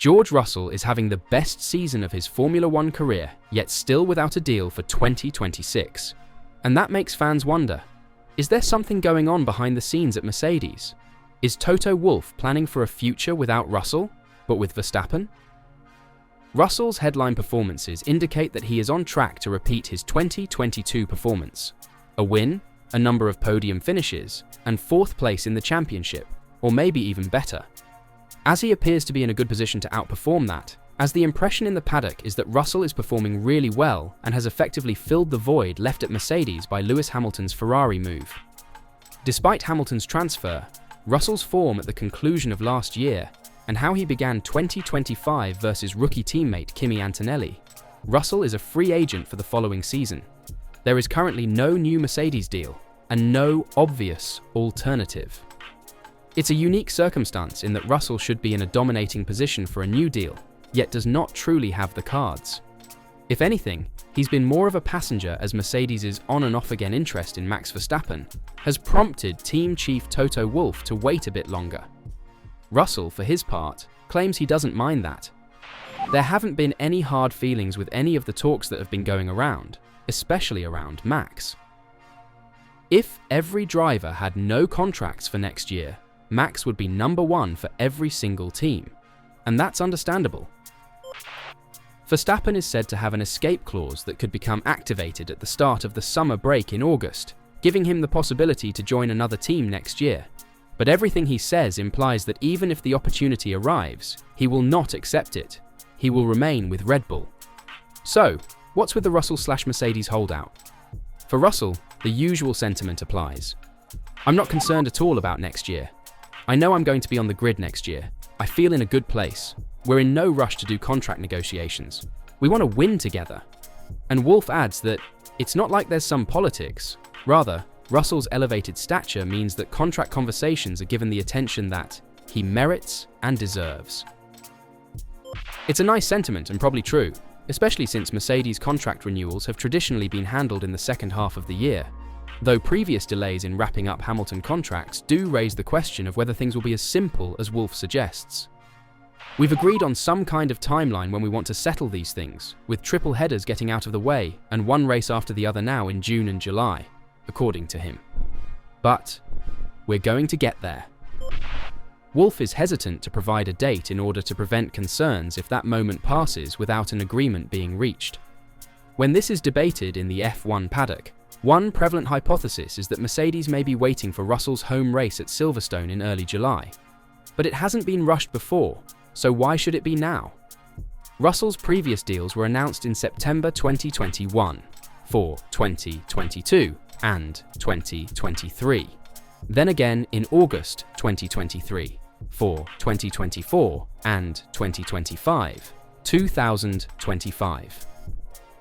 George Russell is having the best season of his Formula One career, yet still without a deal for 2026. And that makes fans wonder, is there something going on behind the scenes at Mercedes? Is Toto Wolff planning for a future without Russell, but with Verstappen? Russell's headline performances indicate that he is on track to repeat his 2022 performance. A win, a number of podium finishes, and 4th place in the championship, or maybe even better. As he appears to be in a good position to outperform that, as the impression in the paddock is that Russell is performing really well and has effectively filled the void left at Mercedes by Lewis Hamilton's Ferrari move. Despite Hamilton's transfer, Russell's form at the conclusion of last year and how he began 2025 versus rookie teammate Kimi Antonelli, Russell is a free agent for the following season. There is currently no new Mercedes deal and no obvious alternative. It's a unique circumstance in that Russell should be in a dominating position for a new deal, yet does not truly have the cards. If anything, he's been more of a passenger as Mercedes' on and off again interest in Max Verstappen has prompted team chief Toto Wolff to wait a bit longer. Russell, for his part, claims he doesn't mind that. There haven't been any hard feelings with any of the talks that have been going around, especially around Max. If every driver had no contracts for next year, Max would be number 1 for every single team, and that's understandable. Verstappen is said to have an escape clause that could become activated at the start of the summer break in August, giving him the possibility to join another team next year. But everything he says implies that even if the opportunity arrives, he will not accept it. He will remain with Red Bull. So, what's with the Russell/Mercedes holdout? For Russell, the usual sentiment applies. I'm not concerned at all about next year. I know I'm going to be on the grid next year. I feel in a good place. We're in no rush to do contract negotiations. We want to win together. And Wolff adds that it's not like there's some politics. Rather, Russell's elevated stature means that contract conversations are given the attention that he merits and deserves. It's a nice sentiment and probably true, especially since Mercedes contract renewals have traditionally been handled in the second half of the year, though previous delays in wrapping up Hamilton contracts do raise the question of whether things will be as simple as Wolff suggests. We've agreed on some kind of timeline when we want to settle these things, with triple headers getting out of the way and one race after the other now in June and July, according to him. But we're going to get there. Wolff is hesitant to provide a date in order to prevent concerns if that moment passes without an agreement being reached. When this is debated in the F1 paddock, one prevalent hypothesis is that Mercedes may be waiting for Russell's home race at Silverstone in early July. But it hasn't been rushed before, so why should it be now? Russell's previous deals were announced in September 2021 for 2022 and 2023. Then again in August 2023 for 2024 and 2025.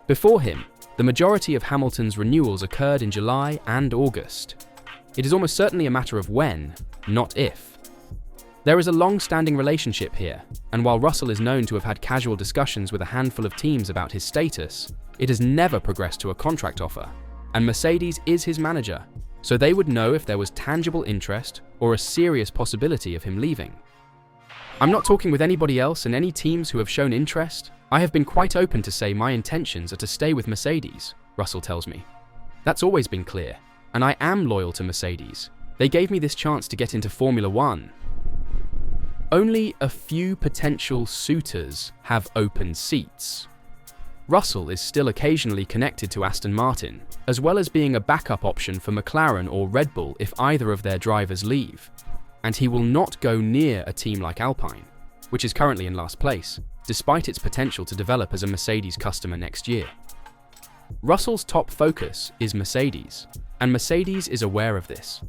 Before him, the majority of Hamilton's renewals occurred in July and August. It is almost certainly a matter of when, not if. There is a long-standing relationship here, and while Russell is known to have had casual discussions with a handful of teams about his status, it has never progressed to a contract offer, and Mercedes is his manager, so they would know if there was tangible interest or a serious possibility of him leaving. I'm not talking with anybody else and any teams who have shown interest. I have been quite open to say my intentions are to stay with Mercedes, Russell tells me. That's always been clear, and I am loyal to Mercedes. They gave me this chance to get into Formula One. Only a few potential suitors have open seats. Russell is still occasionally connected to Aston Martin, as well as being a backup option for McLaren or Red Bull if either of their drivers leave. And he will not go near a team like Alpine, which is currently in last place, despite its potential to develop as a Mercedes customer next year. Russell's top focus is Mercedes, and Mercedes is aware of this.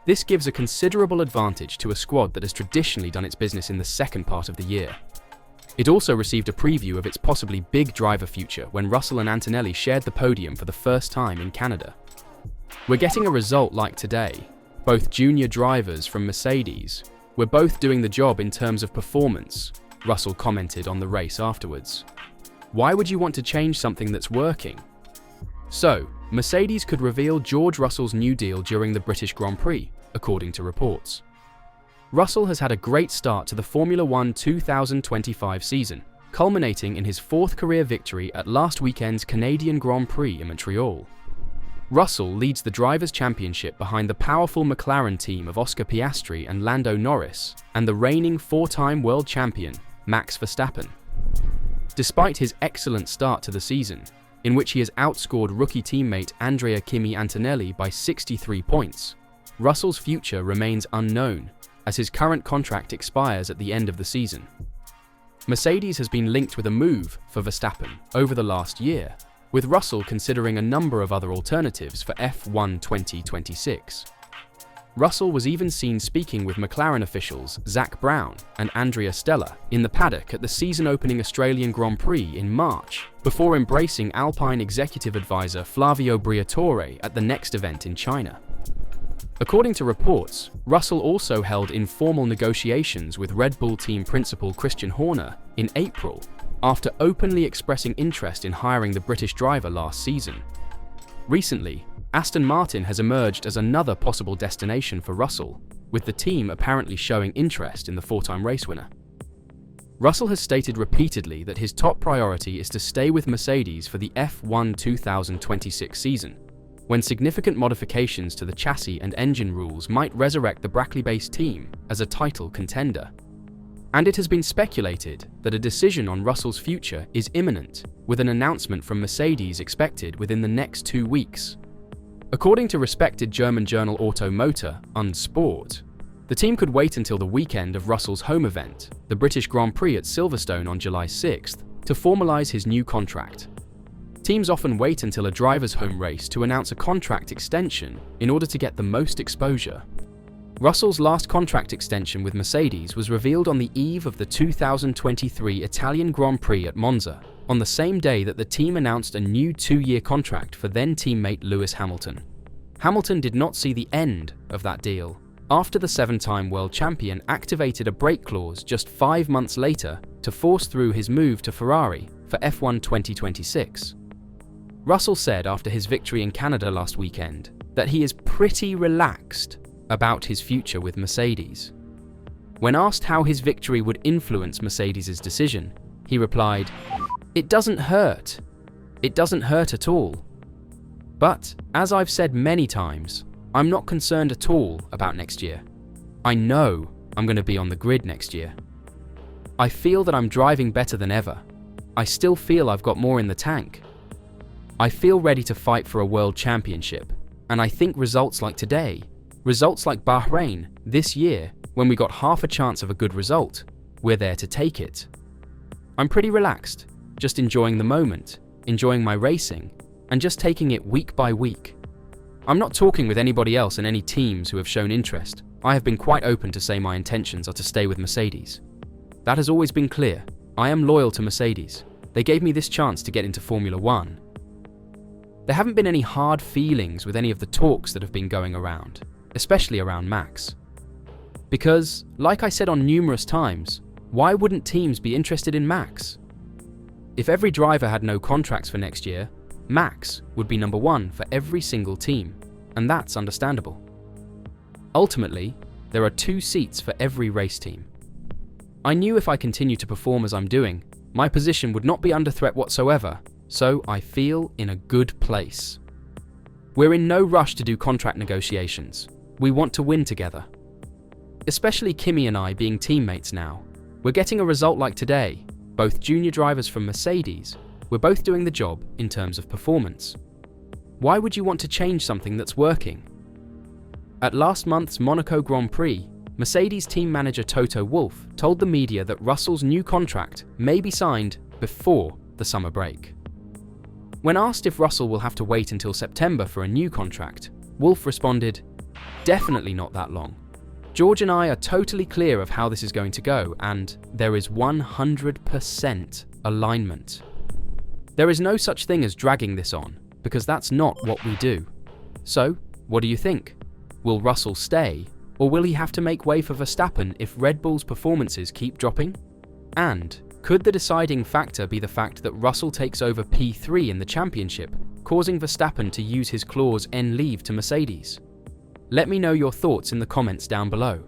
This gives a considerable advantage to a squad that has traditionally done its business in the second part of the year. It also received a preview of its possibly big driver future when Russell and Antonelli shared the podium for the first time in Canada. We're getting a result like today. Both junior drivers from Mercedes. We're both doing the job in terms of performance, Russell commented on the race afterwards. Why would you want to change something that's working? So, Mercedes could reveal George Russell's new deal during the British Grand Prix, according to reports. Russell has had a great start to the Formula One 2025 season, culminating in his fourth career victory at last weekend's Canadian Grand Prix in Montreal. Russell leads the Drivers' Championship behind the powerful McLaren team of Oscar Piastri and Lando Norris, and the reigning four-time world champion, Max Verstappen. Despite his excellent start to the season, in which he has outscored rookie teammate Andrea Kimi Antonelli by 63 points, Russell's future remains unknown, as his current contract expires at the end of the season. Mercedes has been linked with a move for Verstappen over the last year, with Russell considering a number of other alternatives for F1 2026. Russell was even seen speaking with McLaren officials Zak Brown and Andrea Stella in the paddock at the season-opening Australian Grand Prix in March, before embracing Alpine executive advisor Flavio Briatore at the next event in China. According to reports, Russell also held informal negotiations with Red Bull team principal Christian Horner in April, after openly expressing interest in hiring the British driver last season. Recently, Aston Martin has emerged as another possible destination for Russell, with the team apparently showing interest in the four-time race winner. Russell has stated repeatedly that his top priority is to stay with Mercedes for the F1 2026 season, when significant modifications to the chassis and engine rules might resurrect the Brackley-based team as a title contender. And it has been speculated that a decision on Russell's future is imminent, with an announcement from Mercedes expected within the next 2 weeks. According to respected German journal Auto Motor und Sport, the team could wait until the weekend of Russell's home event, the British Grand Prix at Silverstone on July 6th, to formalise his new contract. Teams often wait until a driver's home race to announce a contract extension in order to get the most exposure. Russell's last contract extension with Mercedes was revealed on the eve of the 2023 Italian Grand Prix at Monza, on the same day that the team announced a new 2-year contract for then-teammate Lewis Hamilton. Hamilton did not see the end of that deal, after the 7-time world champion activated a break clause just 5 months later to force through his move to Ferrari for F1 2026. Russell said after his victory in Canada last weekend that he is pretty relaxed about his future with Mercedes. When asked how his victory would influence Mercedes' decision, he replied, "It doesn't hurt. It doesn't hurt at all. But, as I've said many times, I'm not concerned at all about next year. I know I'm going to be on the grid next year. I feel that I'm driving better than ever. I still feel I've got more in the tank. I feel ready to fight for a world championship, and I think results like today, results like Bahrain this year, when we got half a chance of a good result, we're there to take it. I'm pretty relaxed, just enjoying the moment, enjoying my racing, and just taking it week by week. I'm not talking with anybody else and any teams who have shown interest. I have been quite open to say my intentions are to stay with Mercedes. That has always been clear. I am loyal to Mercedes. They gave me this chance to get into Formula One. There haven't been any hard feelings with any of the talks that have been going around, especially around Max. Because, like I said on numerous times, why wouldn't teams be interested in Max? If every driver had no contracts for next year, Max would be number one for every single team, and that's understandable. Ultimately, there are 2 seats for every race team. I knew if I continue to perform as I'm doing, my position would not be under threat whatsoever, so I feel in a good place. We're in no rush to do contract negotiations. We want to win together. Especially Kimi and I being teammates now. We're getting a result like today, both junior drivers from Mercedes, we're both doing the job in terms of performance. Why would you want to change something that's working? At last month's Monaco Grand Prix, Mercedes team manager Toto Wolff told the media that Russell's new contract may be signed before the summer break. When asked if Russell will have to wait until September for a new contract, Wolff responded, "Definitely not that long. George and I are totally clear of how this is going to go, and there is 100% alignment. There is no such thing as dragging this on, because that's not what we do. So, what do you think? Will Russell stay, or will he have to make way for Verstappen if Red Bull's performances keep dropping? And could the deciding factor be the fact that Russell takes over P3 in the championship, causing Verstappen to use his clause N leave to Mercedes? Let me know your thoughts in the comments down below.